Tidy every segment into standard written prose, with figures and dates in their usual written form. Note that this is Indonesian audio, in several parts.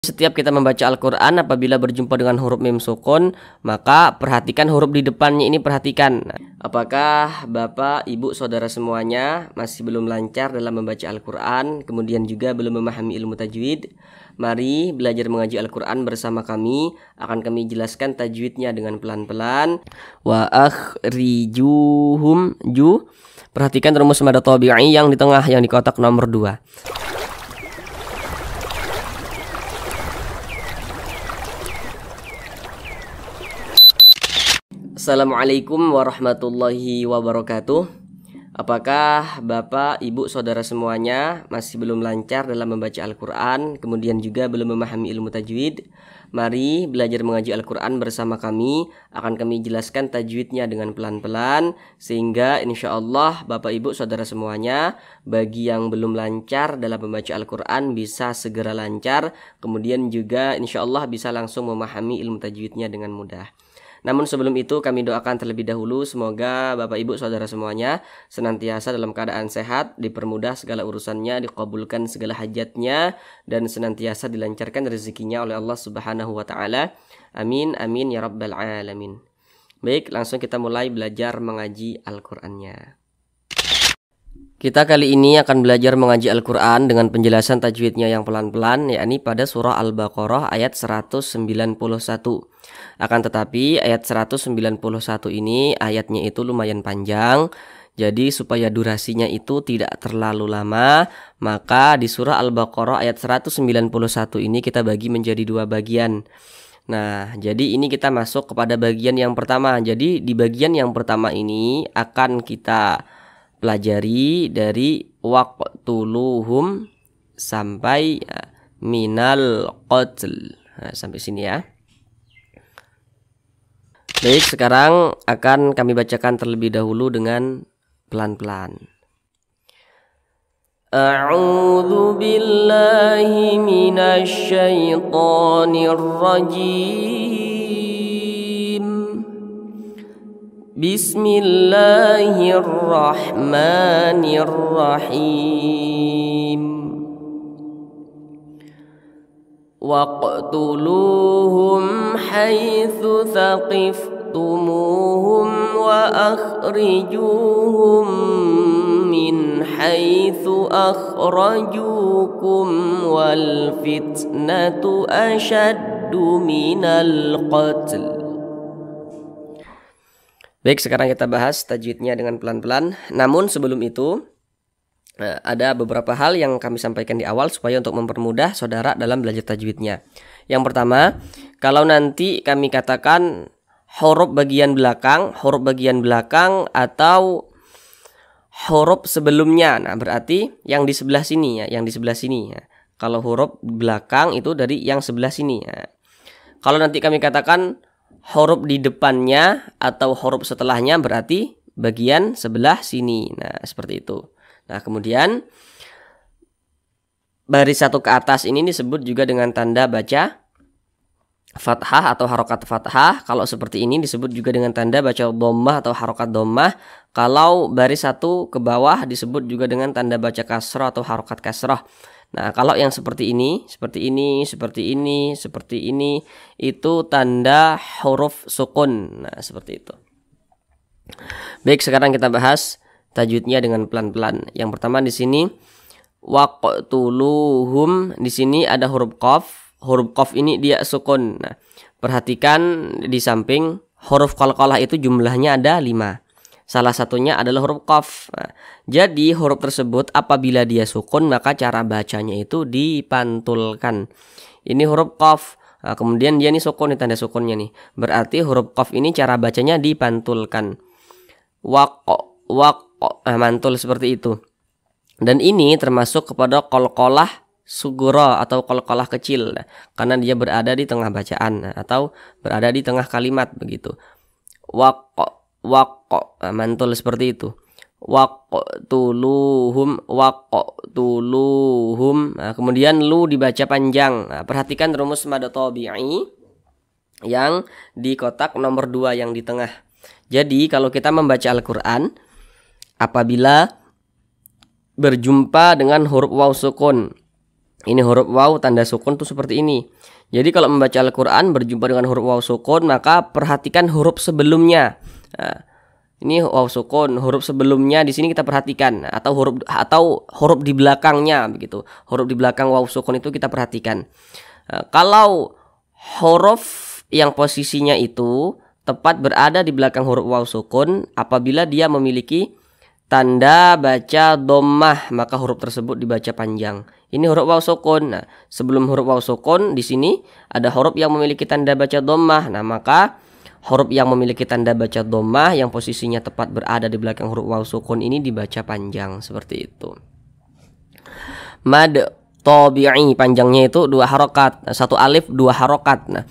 Setiap kita membaca Al-Quran, apabila berjumpa dengan huruf mim sukun, maka perhatikan huruf di depannya ini, perhatikan. Apakah Bapak, Ibu, Saudara semuanya masih belum lancar dalam membaca Al-Quran, kemudian juga belum memahami ilmu tajwid? Mari belajar mengaji Al-Quran bersama kami. Akan kami jelaskan tajwidnya dengan pelan-pelan. Wa akhrijuhum ju. Perhatikan rumus mad tabi'i yang di tengah, yang di kotak nomor 2. Assalamualaikum warahmatullahi wabarakatuh. Apakah Bapak, Ibu, Saudara semuanya masih belum lancar dalam membaca Al-Quran, kemudian juga belum memahami ilmu tajwid? Mari belajar mengaji Al-Quran bersama kami. Akan kami jelaskan tajwidnya dengan pelan-pelan, sehingga insya Allah Bapak, Ibu, Saudara semuanya, bagi yang belum lancar dalam membaca Al-Quran bisa segera lancar, kemudian juga insya Allah bisa langsung memahami ilmu tajwidnya dengan mudah. Namun sebelum itu kami doakan terlebih dahulu semoga Bapak Ibu Saudara semuanya senantiasa dalam keadaan sehat, dipermudah segala urusannya, dikabulkan segala hajatnya, dan senantiasa dilancarkan rezekinya oleh Allah Subhanahu wa taala. Amin amin ya rabbal alamin. Baik, langsung kita mulai belajar mengaji Al-Qur'annya. Kita kali ini akan belajar mengaji Al-Quran dengan penjelasan tajwidnya yang pelan-pelan, yakni pada surah Al-Baqarah ayat 191. Akan tetapi ayat 191 ini ayatnya itu lumayan panjang, jadi supaya durasinya itu tidak terlalu lama, maka di surah Al-Baqarah ayat 191 ini kita bagi menjadi 2 bagian. Nah, jadi ini kita masuk kepada bagian yang pertama. Jadi di bagian yang pertama ini akan kita pelajari dari waqtuluhum sampai minal qatl. Nah, sampai sini ya. Baik, sekarang akan kami bacakan terlebih dahulu dengan pelan-pelan. A'udzu billahi minasy syaithanir rajim. Bismillahirrahmanirrahim. Waqtuluhum haitsu thaqiftumuhum wa akhrijuhum min haitsu akhrajukum wal fitnatu ashaddu minal qatl. Baik, sekarang kita bahas tajwidnya dengan pelan-pelan. Namun sebelum itu ada beberapa hal yang kami sampaikan di awal supaya untuk mempermudah saudara dalam belajar tajwidnya. Yang pertama, kalau nanti kami katakan huruf bagian belakang atau huruf sebelumnya, nah berarti yang di sebelah sini ya, yang di sebelah sini ya. Kalau huruf belakang itu dari yang sebelah sini ya. Kalau nanti kami katakan huruf di depannya atau huruf setelahnya berarti bagian sebelah sini. Nah, seperti itu. Nah, kemudian baris satu ke atas ini disebut juga dengan tanda baca fathah atau harokat fathah. Kalau seperti ini disebut juga dengan tanda baca dhammah atau harokat dhammah. Kalau baris satu ke bawah disebut juga dengan tanda baca kasrah atau harokat kasrah. Nah, kalau yang seperti ini, itu tanda huruf sukun. Nah, seperti itu. Baik, sekarang kita bahas tajwidnya dengan pelan-pelan. Yang pertama di sini waqtuluhum, di sini ada huruf qaf. Huruf qaf ini dia sukun. Nah, perhatikan di samping huruf qalqalah itu jumlahnya ada 5. Salah satunya adalah huruf qaf. Nah, jadi huruf tersebut apabila dia sukun maka cara bacanya itu dipantulkan. Ini huruf qaf. Nah, kemudian dia nih sukun, nih tanda sukunnya nih. Berarti huruf qaf ini cara bacanya dipantulkan. Mantul seperti itu. Dan ini termasuk kepada qalqalah sugura atau qalqalah kecil. Nah, karena dia berada di tengah bacaan atau berada di tengah kalimat begitu. Mantul seperti itu. Waqtuluhum. Nah, kemudian lu dibaca panjang. Nah, perhatikan rumus mad tabi'i yang di kotak nomor 2 yang di tengah. Jadi kalau kita membaca Al-Quran, apabila berjumpa dengan huruf waw sukun, Ini huruf waw tanda sukun tuh seperti ini. Jadi kalau membaca Al-Quran berjumpa dengan huruf waw sukun, maka perhatikan huruf sebelumnya. Nah, ini waw sukun, huruf sebelumnya di sini kita perhatikan, atau huruf di belakangnya begitu. Huruf di belakang waw sukun itu kita perhatikan. Kalau huruf yang posisinya itu tepat berada di belakang huruf waw sukun, apabila dia memiliki tanda baca dhammah, maka huruf tersebut dibaca panjang. Ini huruf waw sukun. Nah, sebelum huruf waw sukun di sini ada huruf yang memiliki tanda baca dhammah. Nah, maka huruf yang memiliki tanda baca dhammah yang posisinya tepat berada di belakang huruf waw sukun ini dibaca panjang seperti itu. Mad tabi'i panjangnya itu 2 harokat, 1 alif 2 harokat. Nah,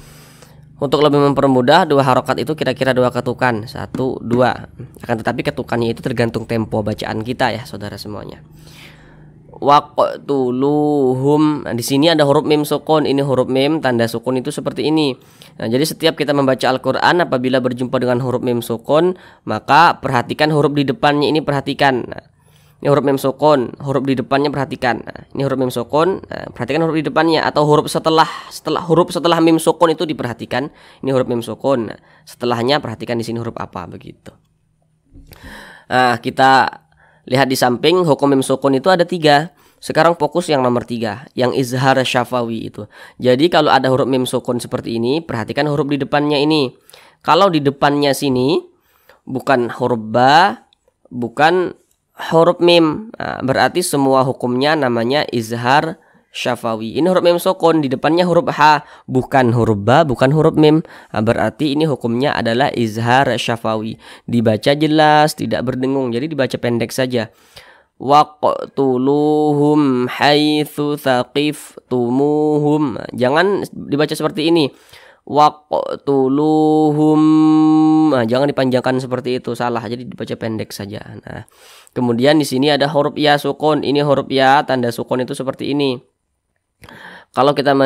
untuk lebih mempermudah 2 harokat itu kira-kira 2 ketukan, 1, 2. Akan tetapi ketukannya itu tergantung tempo bacaan kita ya saudara semuanya. Waqtuluhum. Nah, di sini ada huruf mim sukun. Ini huruf mim tanda sukun itu seperti ini. Nah, jadi setiap kita membaca Al-Quran apabila berjumpa dengan huruf mim sukun, maka perhatikan huruf di depannya ini, perhatikan. Nah, ini huruf mim sukun, huruf di depannya perhatikan. Nah, ini huruf mim sukun, perhatikan huruf di depannya, atau huruf setelah huruf setelah mim sukun itu diperhatikan. Ini huruf mim sukun. Nah, setelahnya perhatikan di sini huruf apa begitu. Nah, kita lihat di samping hukum mim sukun itu ada 3. Sekarang fokus yang nomor 3, yang izhar syafawi itu. Jadi kalau ada huruf mim sukun seperti ini, perhatikan huruf di depannya ini. Kalau di depannya sini bukan huruf ba, bukan huruf mim, nah, berarti semua hukumnya namanya izhar syafawi. Ini huruf mim sukun, di depannya huruf ha, bukan huruf ba, bukan huruf mim. Nah, berarti ini hukumnya adalah izhar syafawi. Dibaca jelas, tidak berdengung, jadi dibaca pendek saja. Waqtuluhum haitsu thaqiftumuhum. Jangan dibaca seperti ini. Waqtuluhum. Nah, jangan dipanjangkan seperti itu, salah. Jadi dibaca pendek saja. Nah, kemudian di sini ada huruf ya sukun. Ini huruf ya tanda sukun itu seperti ini. Kalau kita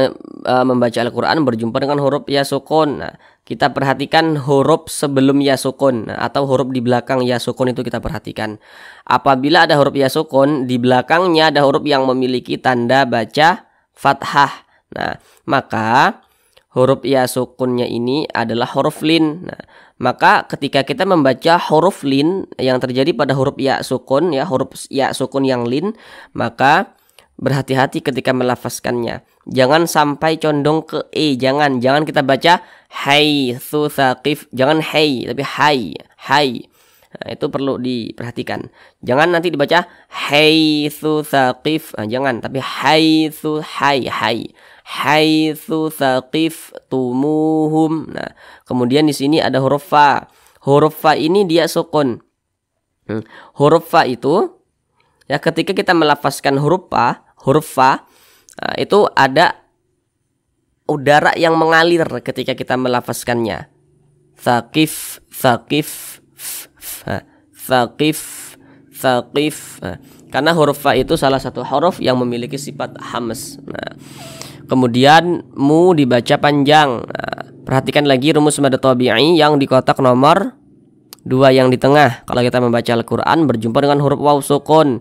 membaca Al-Quran berjumpa dengan huruf ya sukun, nah, kita perhatikan huruf sebelum ya sukun, nah, atau huruf di belakang ya sukun itu kita perhatikan. Apabila ada huruf ya sukun, di belakangnya ada huruf yang memiliki tanda baca fathah. Nah, maka huruf ya sukunnya ini adalah huruf lin. Nah, maka ketika kita membaca huruf lin yang terjadi pada huruf ya sukun, ya huruf ya sukun yang lin, maka berhati-hati ketika melafazkannya. Jangan sampai condong ke jangan kita baca haitsu thaqif, jangan tapi hai. Nah, itu perlu diperhatikan. Jangan nanti dibaca haitsu thaqif, jangan, tapi haitsu haitsu thaqiftumuhum. Nah, kemudian di sini ada huruf fa. Huruf fa ini dia sukun. Huruf fa itu ya ketika kita melafazkan huruf fa, itu ada udara yang mengalir ketika kita melafazkannya. Thaqif. Karena huruf fa itu salah satu huruf yang memiliki sifat hams. Nah, kemudian mu dibaca panjang. Nah, perhatikan lagi rumus mad tabi'i yang di kotak nomor 2 yang di tengah. Kalau kita membaca Al-Quran berjumpa dengan huruf waw sukun,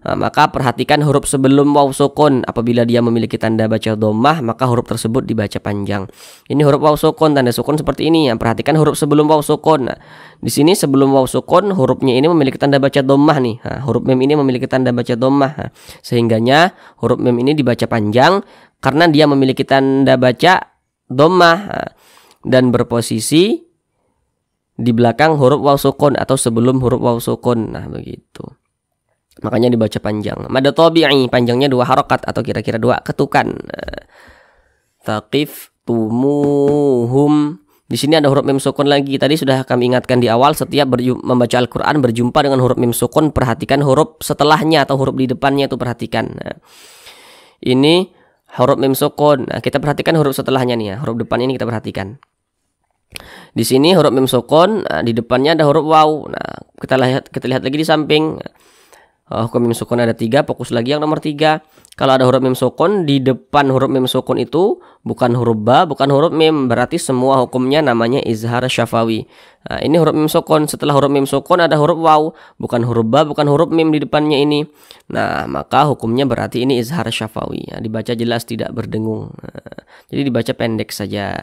nah, maka perhatikan huruf sebelum waw sukun. Apabila dia memiliki tanda baca dhammah, maka huruf tersebut dibaca panjang. Ini huruf waw sukun, tanda sukun seperti ini. Perhatikan huruf sebelum waw sukun. Nah, di sini sebelum waw sukun hurufnya ini memiliki tanda baca dhammah nih. Nah, huruf mim ini memiliki tanda baca dhammah. Nah, sehingganya huruf mim ini dibaca panjang karena dia memiliki tanda baca dhammah, nah, dan berposisi di belakang huruf waw sukun atau sebelum huruf waw sukun. Nah, begitu. Makanya dibaca panjang. Mad tabi'i panjangnya 2 harokat atau kira-kira 2 ketukan. Thaqiftumuhum. Di sini ada huruf mim sukun lagi. Tadi sudah kami ingatkan di awal, setiap membaca Al-Quran berjumpa dengan huruf mim sukun, perhatikan huruf setelahnya atau huruf di depannya itu perhatikan. Nah, ini huruf mim sukun. Nah, kita perhatikan huruf setelahnya nih ya. Huruf depan ini kita perhatikan. Di sini huruf mim sukun, nah, di depannya ada huruf waw. Nah, kita lihat lagi di samping. Hukum mim sukun ada 3, fokus lagi yang nomor 3. Kalau ada huruf mim sukun, di depan huruf mim sukun itu bukan huruf ba, bukan huruf mim, berarti semua hukumnya namanya izhar syafawi. Nah, ini huruf mim sukun. Setelah huruf mim sukun ada huruf waw, bukan huruf ba, bukan huruf mim di depannya ini. Nah, maka hukumnya berarti ini izhar syafawi. Nah, dibaca jelas, tidak berdengung. Nah, jadi dibaca pendek saja.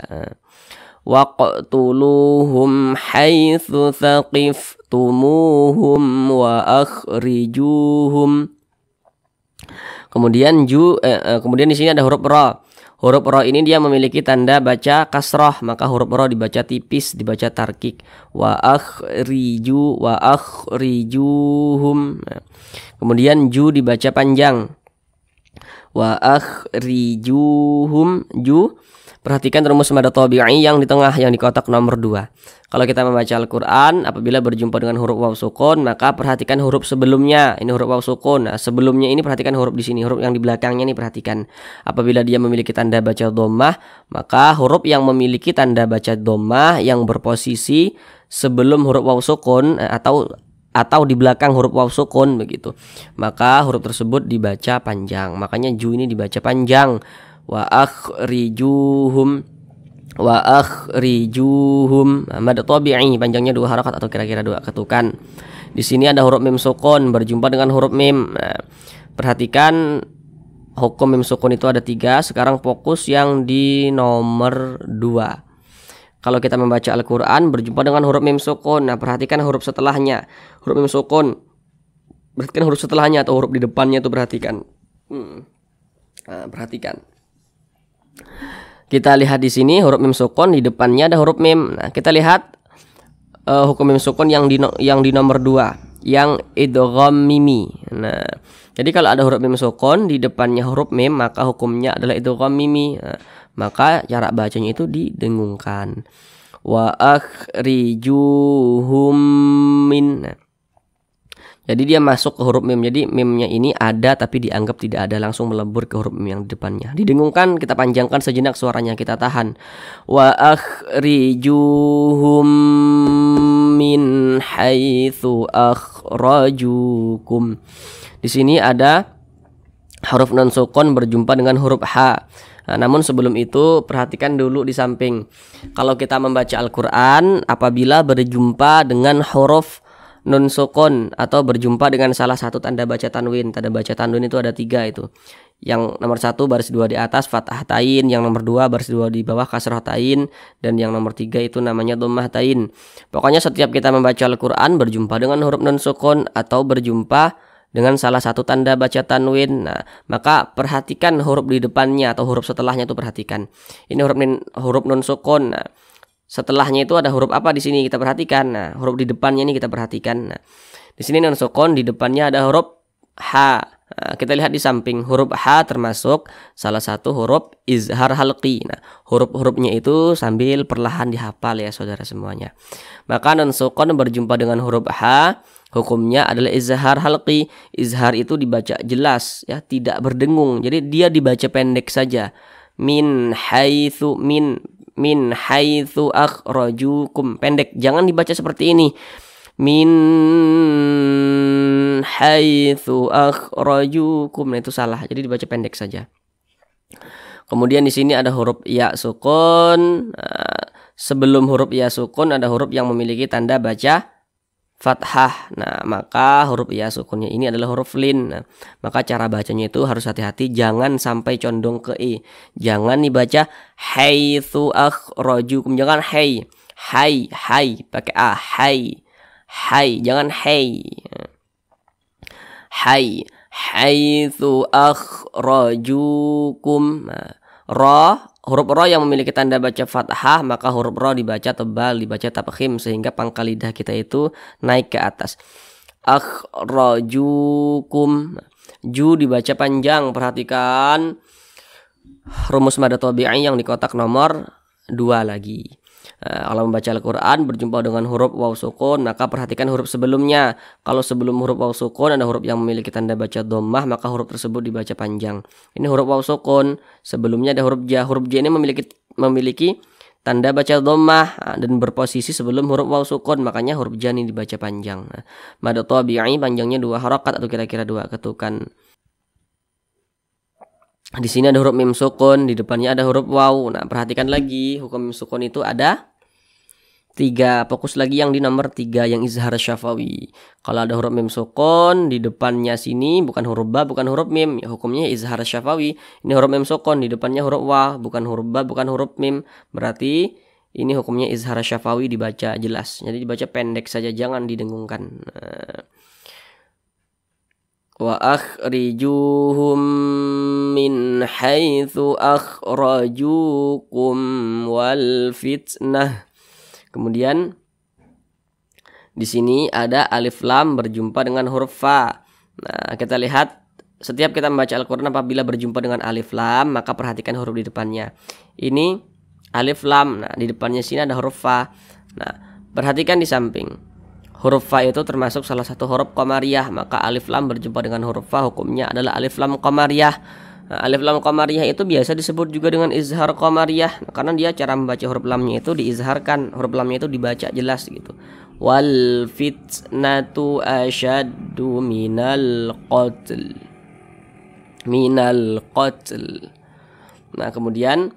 Waqtuluhum haitsu thaqiftumuhum wa akhrijuhum. Kemudian kemudian di sini ada huruf ra. Huruf ra ini dia memiliki tanda baca kasrah, maka huruf ra dibaca tipis, dibaca tarkik. Wa akhrijuhum. Kemudian ju dibaca panjang. Wa akhrijuhum ju. Perhatikan rumus mad tabi'i yang di tengah, yang di kotak nomor 2. Kalau kita membaca Al-Quran, apabila berjumpa dengan huruf waw sukun, maka perhatikan huruf sebelumnya. Ini huruf waw sukun. Nah, sebelumnya ini perhatikan huruf di sini, huruf yang di belakangnya ini perhatikan. Apabila dia memiliki tanda baca dhammah, maka huruf yang memiliki tanda baca dhammah yang berposisi sebelum huruf waw sukun atau di belakang huruf waw sukun begitu, maka huruf tersebut dibaca panjang. Makanya ju ini dibaca panjang. Wa akhrijuhum mad tabi'i, panjangnya 2 harakat atau kira-kira 2 ketukan. Di sini ada huruf mim sukun berjumpa dengan huruf mim. Nah, perhatikan hukum mim sukun itu ada 3. Sekarang fokus yang di nomor 2. Kalau kita membaca Al-Quran berjumpa dengan huruf mim sukun, nah perhatikan huruf setelahnya. Huruf mim sukun, perhatikan huruf setelahnya atau huruf di depannya itu perhatikan. Nah, perhatikan. Kita lihat di sini huruf mim sukun, di depannya ada huruf mim. Nah, kita lihat hukum mim sukun yang di nomor 2, yang idgham mimi. Nah, jadi kalau ada huruf mim sukun di depannya huruf mim, maka hukumnya adalah idgham mimi. Nah, maka cara bacanya itu didengungkan. Wa akhrijuhum min. Nah, jadi dia masuk ke huruf mim. Jadi mimnya ini ada tapi dianggap tidak ada, langsung melebur ke huruf mim yang di depannya. Didengungkan, kita panjangkan sejenak suaranya, kita tahan. Wa akhrijuhum min haitsu akhrajukum. Di sini ada huruf nun sukun berjumpa dengan huruf ha. Nah, namun sebelum itu perhatikan dulu di samping. Kalau kita membaca Al-Quran, apabila berjumpa dengan huruf nun sukun atau berjumpa dengan salah satu tanda baca tanwin. Tanda baca tanwin itu ada 3 itu. Yang nomor 1 baris 2 di atas fathah tain, yang nomor 2 baris 2 di bawah kasrah tain, dan yang nomor 3 itu namanya dhammah tain. Pokoknya setiap kita membaca Al-Quran berjumpa dengan huruf nun sukun atau berjumpa dengan salah satu tanda baca tanwin, nah, maka perhatikan huruf di depannya atau huruf setelahnya itu perhatikan. Ini huruf nun sukun. Nah, setelahnya itu ada huruf apa di sini kita perhatikan. Nah, huruf di depannya ini kita perhatikan. Nah, di sini nun sukun, di depannya ada huruf ha. Nah, kita lihat di samping huruf ha termasuk salah satu huruf izhar halqi. Nah, huruf-hurufnya itu sambil perlahan dihafal ya saudara semuanya. Maka nun sukun berjumpa dengan huruf ha, hukumnya adalah izhar halqi. Izhar itu dibaca jelas ya, tidak berdengung. Jadi dia dibaca pendek saja. Min haitsu akhrajukum, pendek, jangan dibaca seperti ini. Min haitsu akhrajukum. Nah, itu salah. Jadi dibaca pendek saja. Kemudian di sini ada huruf ya sukun. Sebelum huruf ya sukun ada huruf yang memiliki tanda baca fathah. Nah, maka huruf ya sukunnya ini adalah huruf lin. Nah, maka cara bacanya itu harus hati-hati, jangan sampai condong ke i. Jangan dibaca haitsu akhrajukum, jangan hai pakai a, hai, jangan hai. Haitsu akhrajukum. Nah, huruf ra yang memiliki tanda baca fathah, maka huruf ra dibaca tebal, dibaca tafkhim, sehingga pangkal lidah kita itu naik ke atas. Akhrajukum. Ju dibaca panjang. Perhatikan rumus mad tabi'i yang di kotak nomor 2 lagi. Kalau membaca Al-Quran berjumpa dengan huruf waw sukun, maka perhatikan huruf sebelumnya. Kalau sebelum huruf waw sukun ada huruf yang memiliki tanda baca dhammah, maka huruf tersebut dibaca panjang. Ini huruf waw sukun, sebelumnya ada huruf ja. Huruf ja ini memiliki tanda baca dhammah dan berposisi sebelum huruf waw sukun, makanya huruf jan ini dibaca panjang. Mad tabi'i panjangnya 2 harakat atau kira-kira 2 ketukan. Di sini ada huruf mim sukun, di depannya ada huruf waw. Nah, perhatikan lagi, hukum mim sukun itu ada 3. Fokus lagi yang di nomor 3 yang izhar syafawi. Kalau ada huruf mim sukun di depannya sini bukan huruf ba, bukan huruf mim, ya hukumnya izhar syafawi. Ini huruf mim sukun di depannya huruf wa, bukan huruf ba, bukan huruf mim. Berarti ini hukumnya izhar syafawi, dibaca jelas. Jadi dibaca pendek saja, jangan didengungkan. Wa akhrijuhum min haitsu akhrajukum wal fitnah. Kemudian di sini ada alif lam berjumpa dengan huruf fa. Nah, kita lihat setiap kita membaca Al-Qur'an apabila berjumpa dengan alif lam, maka perhatikan huruf di depannya. Ini alif lam. Nah, di depannya sini ada huruf fa. Nah, perhatikan di samping. Huruf fa itu termasuk salah satu huruf qamariyah, maka alif lam berjumpa dengan huruf fa hukumnya adalah alif lam qamariyah. Nah, alif lam qamariyah itu biasa disebut juga dengan izhar qamariyah, karena dia cara membaca huruf lamnya itu diizharkan, huruf lamnya itu dibaca jelas gitu. Wal fitnatu asyaddu minal qatl. Minal qatl. Nah, kemudian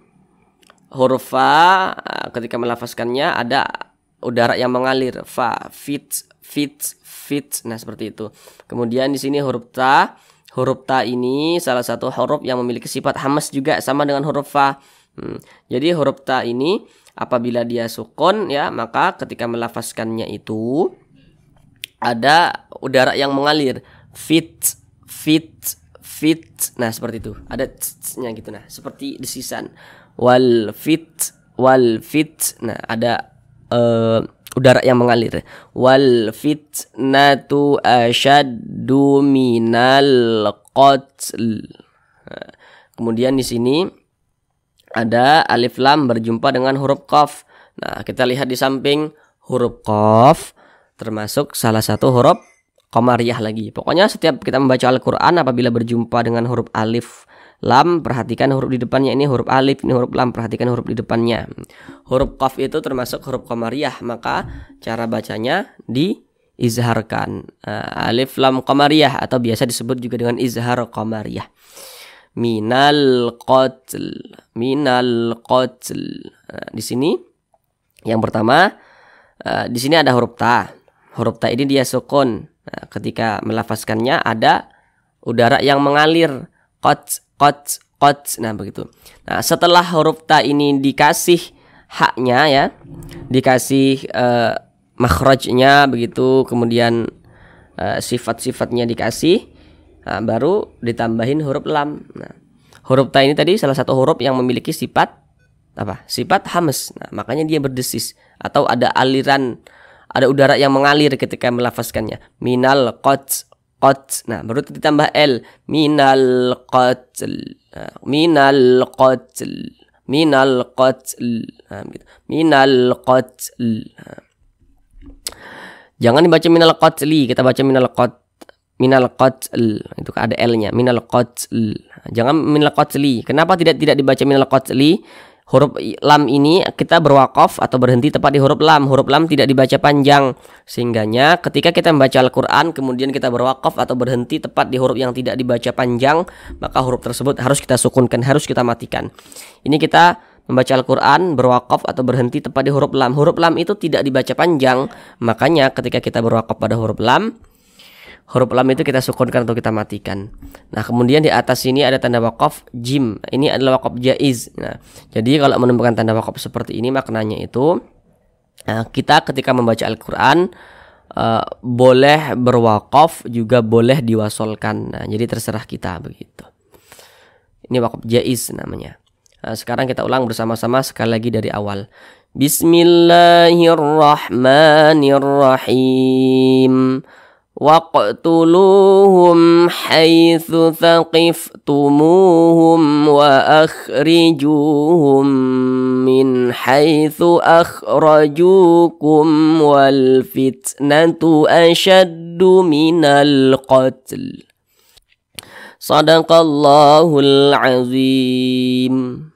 huruf fa ketika melafazkannya ada udara yang mengalir, fa, fit. Nah, seperti itu. Kemudian di sini huruf ta. Huruf ta ini salah satu huruf yang memiliki sifat hamas juga, sama dengan huruf fa. Jadi huruf ta ini apabila dia sukun ya, maka ketika melafazkannya itu ada udara yang mengalir, fit. Nah, seperti itu. Ada nya gitu, nah, seperti desisan. Wal fit. Nah, ada udara yang mengalir. Wal fitnatu asyaddu minal qatl. Kemudian di sini ada alif lam berjumpa dengan huruf qaf. Nah, kita lihat di samping huruf qaf termasuk salah satu huruf qamariyah lagi. Pokoknya setiap kita membaca Al-Qur'an apabila berjumpa dengan huruf alif lam, perhatikan huruf di depannya. Ini huruf alif, ini huruf lam, perhatikan huruf di depannya. Huruf qaf itu termasuk huruf qamariyah, maka cara bacanya diizharkan. Alif lam qamariyah atau biasa disebut juga dengan izhar qamariyah. Minal qatl. Di sini yang pertama, di sini ada huruf ta. Huruf ta ini dia sukun. Ketika melafazkannya ada udara yang mengalir. Qat. Nah, begitu. Nah, setelah huruf ta ini dikasih haknya ya, dikasih makhrajnya begitu, kemudian sifat-sifatnya dikasih, nah, baru ditambahin huruf lam. Nah, huruf ta ini tadi salah satu huruf yang memiliki sifat apa? Sifat hamas. Nah, makanya dia berdesis atau ada aliran, ada udara yang mengalir ketika melafazkannya. Minal qat. Nah, baru ditambah l, minal qatl. Minal qatl. Nah, gitu. Minal qatl. Jangan dibaca minal qatli, kita baca minal qatl. Itu ada l-nya, minal qatl. Jangan minal qatli. Kenapa tidak dibaca minal qatli? Huruf lam ini kita berwakaf atau berhenti tepat di huruf lam. Huruf lam tidak dibaca panjang. Sehingganya ketika kita membaca Al-Quran kemudian kita berwakaf atau berhenti tepat di huruf yang tidak dibaca panjang, maka huruf tersebut harus kita sukunkan, harus kita matikan. Ini kita membaca Al-Quran berwakaf atau berhenti tepat di huruf lam. Huruf lam itu tidak dibaca panjang. Makanya ketika kita berwakaf pada huruf lam itu kita sukunkan atau kita matikan. Nah, kemudian di atas sini ada tanda wakaf jim. Ini adalah wakaf jaiz. Nah, jadi kalau menemukan tanda wakaf seperti ini maknanya itu kita ketika membaca Al-Quran boleh berwakaf juga boleh diwasolkan. Nah, jadi terserah kita begitu. Ini wakaf jaiz namanya. Nah, sekarang kita ulang bersama-sama sekali lagi dari awal. Bismillahirrahmanirrahim. Waqtuluhum haitsu thaqaftumuhum wa akhrijuhum min haitsu akhrajukum wal fitnatu asyaddu minal qatl. Sadaqallahul azim.